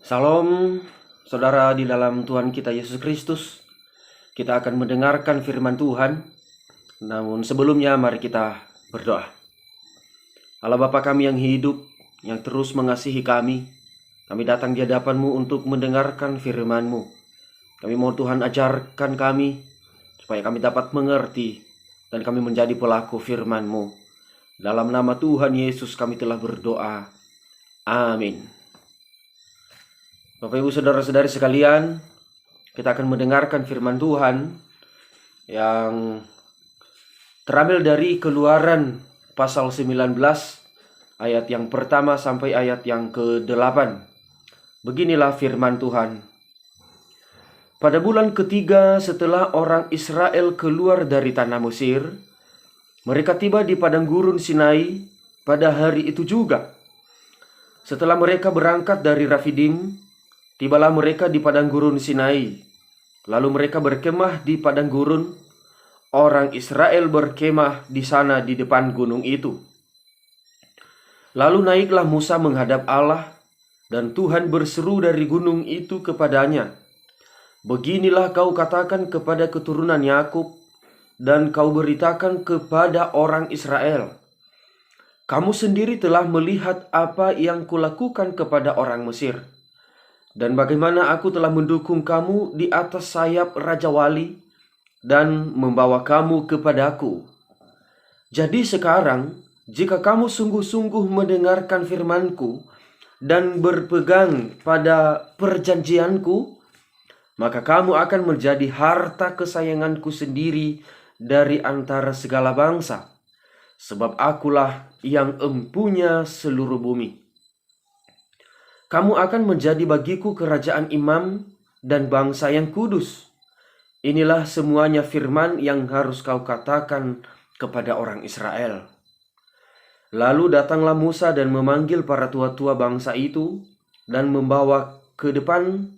Salam, saudara di dalam Tuhan kita Yesus Kristus. Kita akan mendengarkan firman Tuhan. Namun sebelumnya mari kita berdoa. Allah Bapa kami yang hidup, yang terus mengasihi kami datang di hadapan-Mu untuk mendengarkan firman-Mu. Kami mohon Tuhan ajarkan kami, supaya kami dapat mengerti, dan kami menjadi pelaku firman-Mu. Dalam nama Tuhan Yesus kami telah berdoa. Amin. Bapak Ibu Saudara-saudari sekalian, kita akan mendengarkan firman Tuhan yang terambil dari Keluaran pasal 19 ayat yang pertama sampai ayat yang ke-8. Beginilah firman Tuhan. Pada bulan ketiga setelah orang Israel keluar dari tanah Mesir, mereka tiba di padang gurun Sinai pada hari itu juga. Setelah mereka berangkat dari Rafidim, tibalah mereka di padang gurun Sinai. Lalu mereka berkemah di padang gurun. Orang Israel berkemah di sana di depan gunung itu. Lalu naiklah Musa menghadap Allah, dan Tuhan berseru dari gunung itu kepadanya, "Beginilah kau katakan kepada keturunan Yakub, dan kau beritakan kepada orang Israel, kamu sendiri telah melihat apa yang kulakukan kepada orang Mesir, dan bagaimana aku telah mendukung kamu di atas sayap Raja Wali dan membawa kamu kepadaku. Jadi sekarang, jika kamu sungguh-sungguh mendengarkan firmanku dan berpegang pada perjanjianku, maka kamu akan menjadi harta kesayanganku sendiri dari antara segala bangsa, sebab akulah yang empunya seluruh bumi. Kamu akan menjadi bagiku kerajaan imam dan bangsa yang kudus. Inilah semuanya firman yang harus kau katakan kepada orang Israel." Lalu datanglah Musa dan memanggil para tua-tua bangsa itu dan membawa ke depan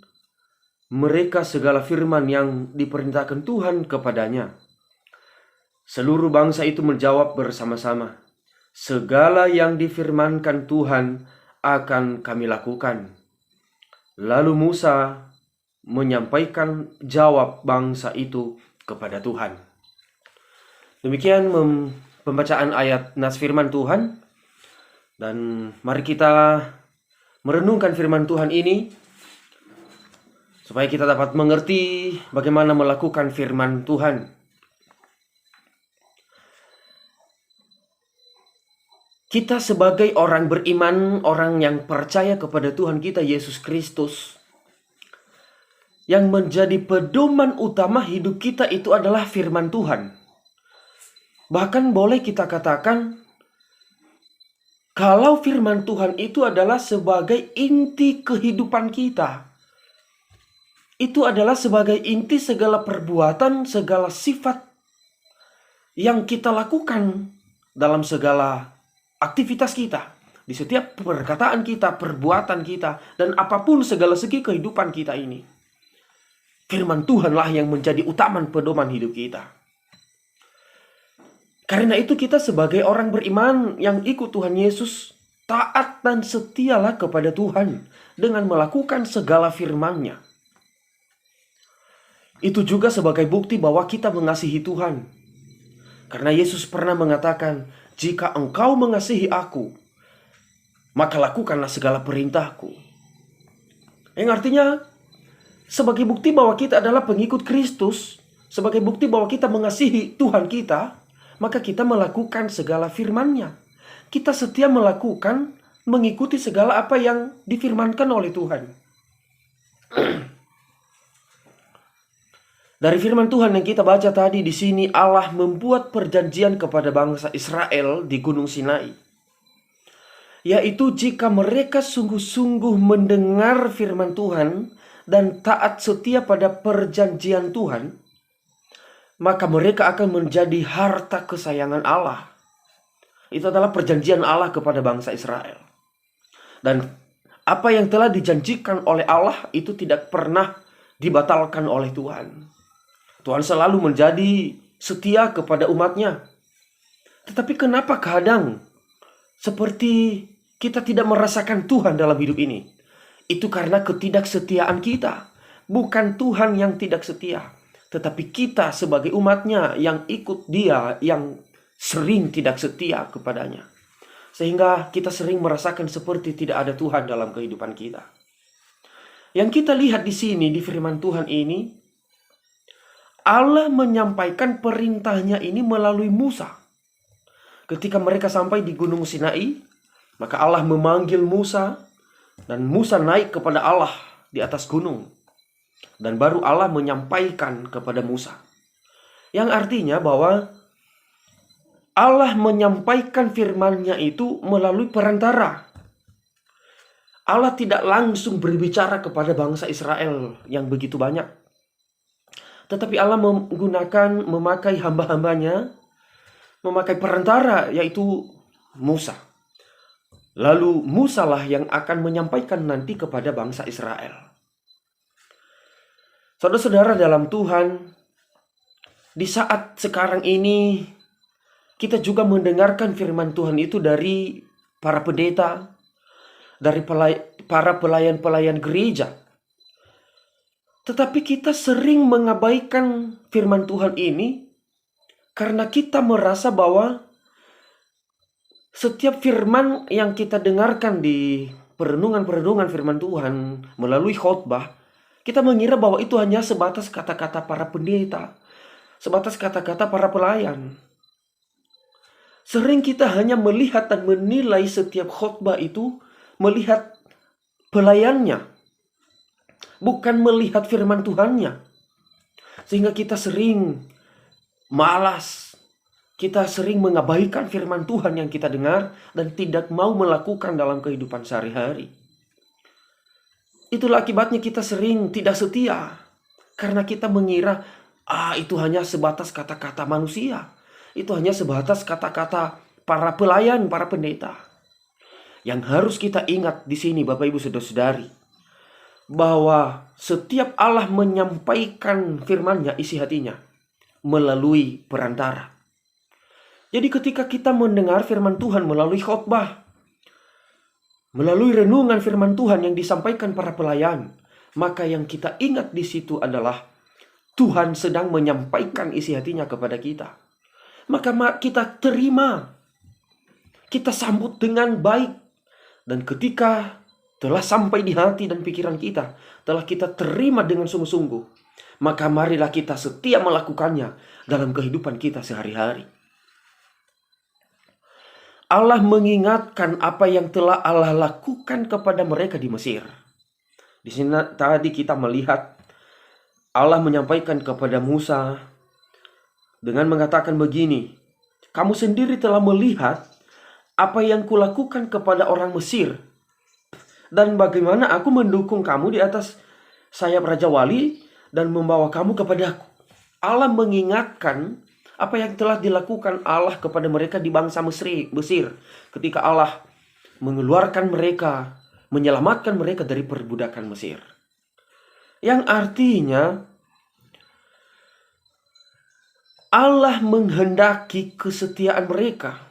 mereka segala firman yang diperintahkan Tuhan kepadanya. Seluruh bangsa itu menjawab bersama-sama, "Segala yang difirmankan Tuhan akan kami lakukan." Lalu Musa menyampaikan jawab bangsa itu kepada Tuhan. Demikian pembacaan ayat nas firman Tuhan. Dan mari kita merenungkan firman Tuhan ini, supaya kita dapat mengerti bagaimana melakukan firman Tuhan. Kita sebagai orang beriman, orang yang percaya kepada Tuhan kita Yesus Kristus, yang menjadi pedoman utama hidup kita itu adalah firman Tuhan. Bahkan boleh kita katakan, kalau firman Tuhan itu adalah sebagai inti kehidupan kita. Itu adalah sebagai inti segala perbuatan, segala sifat yang kita lakukan dalam segala aktivitas kita, di setiap perkataan kita, perbuatan kita, dan apapun segala segi kehidupan kita ini. Firman Tuhanlah yang menjadi utama pedoman hidup kita. Karena itu kita sebagai orang beriman yang ikut Tuhan Yesus, taat dan setialah kepada Tuhan dengan melakukan segala firman-Nya. Itu juga sebagai bukti bahwa kita mengasihi Tuhan. Karena Yesus pernah mengatakan, "Jika engkau mengasihi aku, maka lakukanlah segala perintahku." Yang artinya, sebagai bukti bahwa kita adalah pengikut Kristus, sebagai bukti bahwa kita mengasihi Tuhan kita, maka kita melakukan segala firman-Nya. Kita setia melakukan, mengikuti segala apa yang difirmankan oleh Tuhan. Dari firman Tuhan yang kita baca tadi, di sini Allah membuat perjanjian kepada bangsa Israel di Gunung Sinai, yaitu jika mereka sungguh-sungguh mendengar firman Tuhan dan taat setia pada perjanjian Tuhan, maka mereka akan menjadi harta kesayangan Allah. Itu adalah perjanjian Allah kepada bangsa Israel. Dan apa yang telah dijanjikan oleh Allah itu tidak pernah dibatalkan oleh Tuhan. Tuhan selalu menjadi setia kepada umatnya. Tetapi kenapa kadang seperti kita tidak merasakan Tuhan dalam hidup ini? Itu karena ketidaksetiaan kita. Bukan Tuhan yang tidak setia, tetapi kita sebagai umatnya yang ikut Dia yang sering tidak setia kepadanya. Sehingga kita sering merasakan seperti tidak ada Tuhan dalam kehidupan kita. Yang kita lihat di sini di firman Tuhan ini, Allah menyampaikan perintahnya ini melalui Musa. Ketika mereka sampai di Gunung Sinai, maka Allah memanggil Musa dan Musa naik kepada Allah di atas gunung. Dan baru Allah menyampaikan kepada Musa. Yang artinya bahwa Allah menyampaikan firman-Nya itu melalui perantara. Allah tidak langsung berbicara kepada bangsa Israel yang begitu banyak. Tetapi Allah memakai hamba-hambanya, memakai perantara, yaitu Musa. Lalu Musa lah yang akan menyampaikan nanti kepada bangsa Israel. Saudara-saudara dalam Tuhan, di saat sekarang ini kita juga mendengarkan firman Tuhan itu dari para pendeta, dari para pelayan-pelayan gereja. Tetapi kita sering mengabaikan firman Tuhan ini karena kita merasa bahwa setiap firman yang kita dengarkan di perenungan-perenungan firman Tuhan melalui khotbah, kita mengira bahwa itu hanya sebatas kata-kata para pendeta, sebatas kata-kata para pelayan. Sering kita hanya melihat dan menilai setiap khotbah itu melihat pelayannya, bukan melihat firman Tuhannya. Sehingga kita sering malas, kita sering mengabaikan firman Tuhan yang kita dengar dan tidak mau melakukan dalam kehidupan sehari-hari. Itulah akibatnya kita sering tidak setia, karena kita mengira itu hanya sebatas kata-kata manusia. Itu hanya sebatas kata-kata para pelayan, para pendeta. Yang harus kita ingat di sini Bapak Ibu Saudara-saudari, bahwa setiap Allah menyampaikan firman-Nya, isi hatinya, melalui perantara. Jadi ketika kita mendengar firman Tuhan melalui khotbah, melalui renungan firman Tuhan yang disampaikan para pelayan, maka yang kita ingat di situ adalah Tuhan sedang menyampaikan isi hatinya kepada kita. Maka kita terima, kita sambut dengan baik. Dan ketika telah sampai di hati dan pikiran kita, telah kita terima dengan sungguh-sungguh, maka marilah kita setia melakukannya dalam kehidupan kita sehari-hari. Allah mengingatkan apa yang telah Allah lakukan kepada mereka di Mesir. Di sini tadi kita melihat Allah menyampaikan kepada Musa dengan mengatakan begini, kamu sendiri telah melihat apa yang kulakukan kepada orang Mesir dan bagaimana aku mendukung kamu di atas sayap Raja Wali dan membawa kamu kepadaku. Allah mengingatkan apa yang telah dilakukan Allah kepada mereka di bangsa Mesir ketika Allah mengeluarkan mereka, menyelamatkan mereka dari perbudakan Mesir. Yang artinya Allah menghendaki kesetiaan mereka.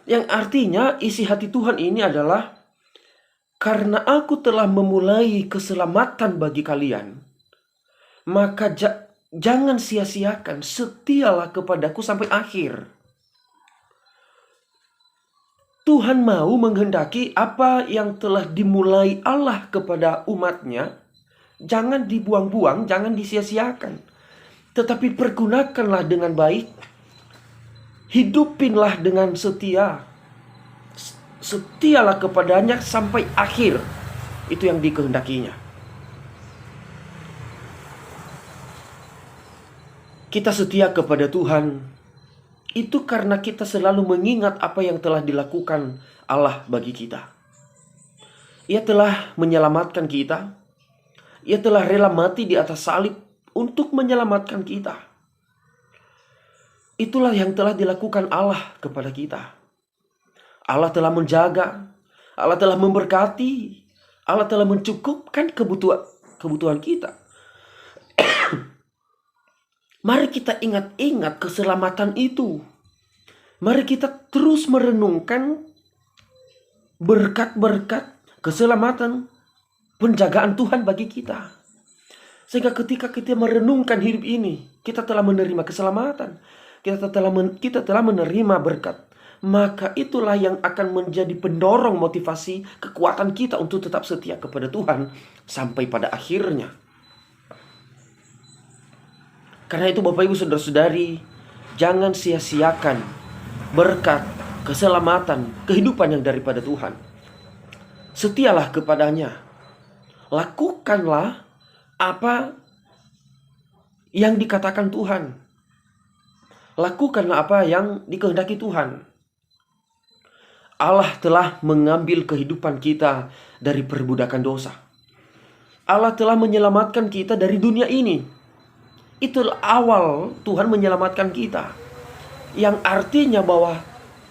Yang artinya isi hati Tuhan ini adalah, karena aku telah memulai keselamatan bagi kalian, maka jangan sia-siakan, setialah kepadaku sampai akhir. Tuhan mau menghendaki apa yang telah dimulai Allah kepada umatnya, jangan dibuang-buang, jangan disia-siakan. Tetapi pergunakanlah dengan baik. Hidupinlah dengan setia. Setialah kepadanya sampai akhir. Itu yang dikehendakinya. Kita setia kepada Tuhan itu karena kita selalu mengingat apa yang telah dilakukan Allah bagi kita. Ia telah menyelamatkan kita. Ia telah rela mati di atas salib untuk menyelamatkan kita. Itulah yang telah dilakukan Allah kepada kita. Allah telah menjaga, Allah telah memberkati, Allah telah mencukupkan kebutuhan kita. Mari kita ingat-ingat keselamatan itu. Mari kita terus merenungkan berkat-berkat keselamatan, penjagaan Tuhan bagi kita. Sehingga ketika kita merenungkan hidup ini, kita telah menerima keselamatan, kita telah menerima berkat. Maka itulah yang akan menjadi pendorong motivasi kekuatan kita untuk tetap setia kepada Tuhan sampai pada akhirnya. Karena itu Bapak Ibu Saudara-saudari, jangan sia-siakan berkat, keselamatan, kehidupan yang daripada Tuhan. Setialah kepadanya. Lakukanlah apa yang dikatakan Tuhan. Lakukanlah apa yang dikehendaki Tuhan. Allah telah mengambil kehidupan kita dari perbudakan dosa. Allah telah menyelamatkan kita dari dunia ini. Itulah awal Tuhan menyelamatkan kita. Yang artinya bahwa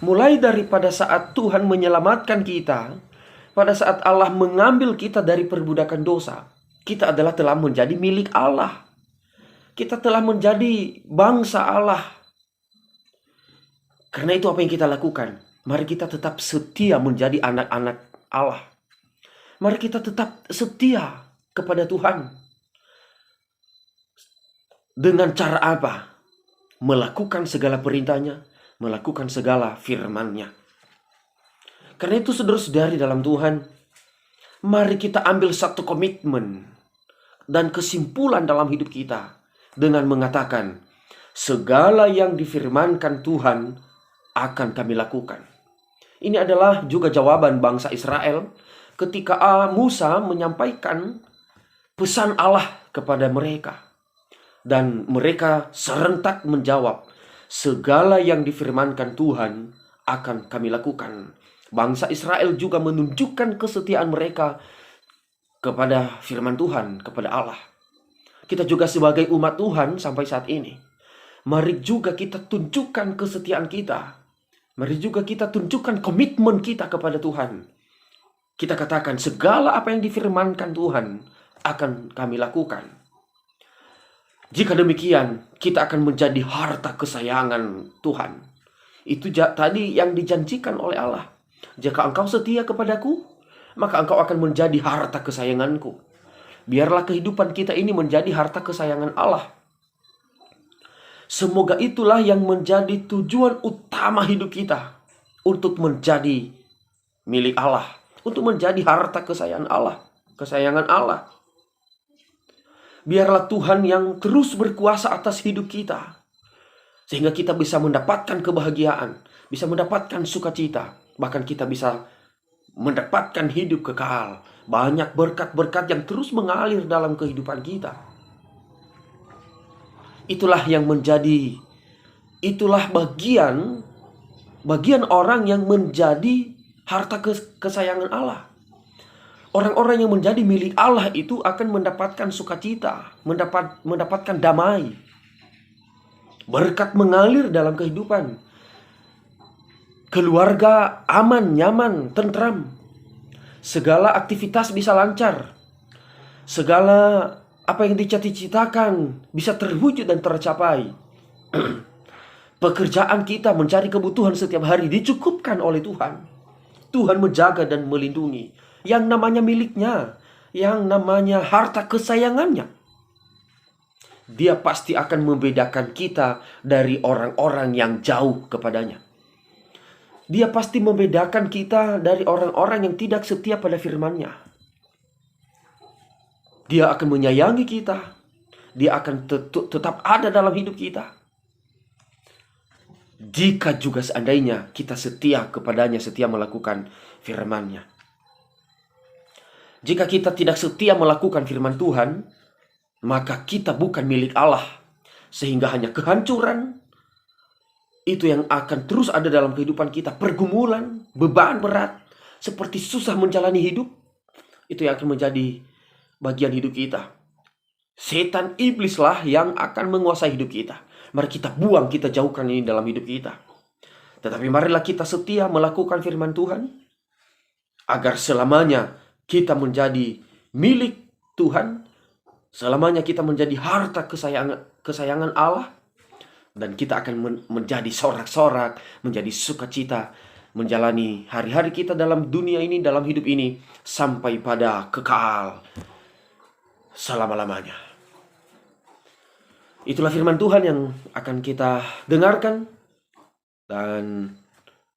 mulai daripada saat Tuhan menyelamatkan kita, pada saat Allah mengambil kita dari perbudakan dosa, kita adalah telah menjadi milik Allah. Kita telah menjadi bangsa Allah. Karena itu apa yang kita lakukan? Mari kita tetap setia menjadi anak-anak Allah. Mari kita tetap setia kepada Tuhan. Dengan cara apa? Melakukan segala perintahnya, melakukan segala firman-Nya. Karena itu saudara-saudari dalam Tuhan, mari kita ambil satu komitmen dan kesimpulan dalam hidup kita dengan mengatakan, segala yang difirmankan Tuhan akan kami lakukan. Ini adalah juga jawaban bangsa Israel ketika Musa menyampaikan pesan Allah kepada mereka. Dan mereka serentak menjawab, segala yang difirmankan Tuhan akan kami lakukan. Bangsa Israel juga menunjukkan kesetiaan mereka kepada firman Tuhan, kepada Allah. Kita juga sebagai umat Tuhan sampai saat ini, mari juga kita tunjukkan kesetiaan kita. Mari juga kita tunjukkan komitmen kita kepada Tuhan. Kita katakan segala apa yang difirmankan Tuhan akan kami lakukan. Jika demikian, kita akan menjadi harta kesayangan Tuhan. Itu tadi yang dijanjikan oleh Allah. Jika engkau setia kepadaku, maka engkau akan menjadi harta kesayanganku. Biarlah kehidupan kita ini menjadi harta kesayangan Allah. Semoga itulah yang menjadi tujuan utama hidup kita. Untuk menjadi milik Allah. Untuk menjadi harta kesayangan Allah. Kesayangan Allah. Biarlah Tuhan yang terus berkuasa atas hidup kita. Sehingga kita bisa mendapatkan kebahagiaan. Bisa mendapatkan sukacita. Bahkan kita bisa mendapatkan hidup kekal. Banyak berkat-berkat yang terus mengalir dalam kehidupan kita. Itulah yang menjadi, itulah bagian orang yang menjadi harta kesayangan Allah. Orang-orang yang menjadi milik Allah itu akan mendapatkan sukacita, mendapatkan damai. Berkat mengalir dalam kehidupan. Keluarga aman, nyaman, tentram. Segala aktivitas bisa lancar. Segala apa yang dicita-citakan bisa terwujud dan tercapai. Pekerjaan kita mencari kebutuhan setiap hari dicukupkan oleh Tuhan. Tuhan menjaga dan melindungi yang namanya miliknya, yang namanya harta kesayangannya. Dia pasti akan membedakan kita dari orang-orang yang jauh kepadanya. Dia pasti membedakan kita dari orang-orang yang tidak setia pada firman-Nya. Dia akan menyayangi kita. Dia akan tetap ada dalam hidup kita. Jika juga seandainya kita setia kepadanya, setia melakukan firman-Nya. Jika kita tidak setia melakukan firman Tuhan, maka kita bukan milik Allah. Sehingga hanya kehancuran itu yang akan terus ada dalam kehidupan kita. Pergumulan, beban berat, seperti susah menjalani hidup. Itu yang akan menjadi bagian hidup kita. Setan iblislah yang akan menguasai hidup kita. Mari kita buang, kita jauhkan ini dalam hidup kita. Tetapi marilah kita setia melakukan firman Tuhan. Agar selamanya kita menjadi milik Tuhan. Selamanya kita menjadi harta kesayangan Allah. Dan kita akan menjadi sorak-sorak, menjadi sukacita menjalani hari-hari kita dalam dunia ini, dalam hidup ini, sampai pada kekal selama-lamanya. Itulah firman Tuhan yang akan kita dengarkan, dan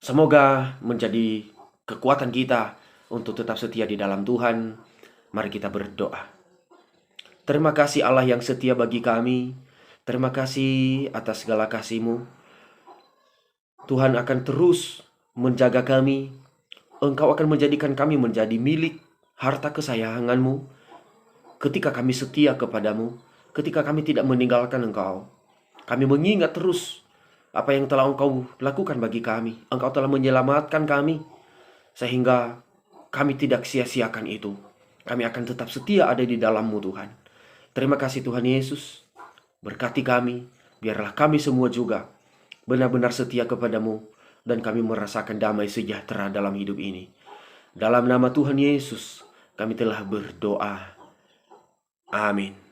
semoga menjadi kekuatan kita untuk tetap setia di dalam Tuhan. Mari kita berdoa. Terima kasih Allah yang setia bagi kami. Terima kasih atas segala kasih-Mu. Tuhan akan terus menjaga kami. Engkau akan menjadikan kami menjadi milik harta kesayangan-Mu ketika kami setia kepadamu, ketika kami tidak meninggalkan Engkau. Kami mengingat terus apa yang telah Engkau lakukan bagi kami. Engkau telah menyelamatkan kami, sehingga kami tidak sia-siakan itu. Kami akan tetap setia ada di dalam-Mu, Tuhan. Terima kasih Tuhan Yesus. Berkati kami, biarlah kami semua juga benar-benar setia kepadamu, dan kami merasakan damai sejahtera dalam hidup ini. Dalam nama Tuhan Yesus, kami telah berdoa. Amin.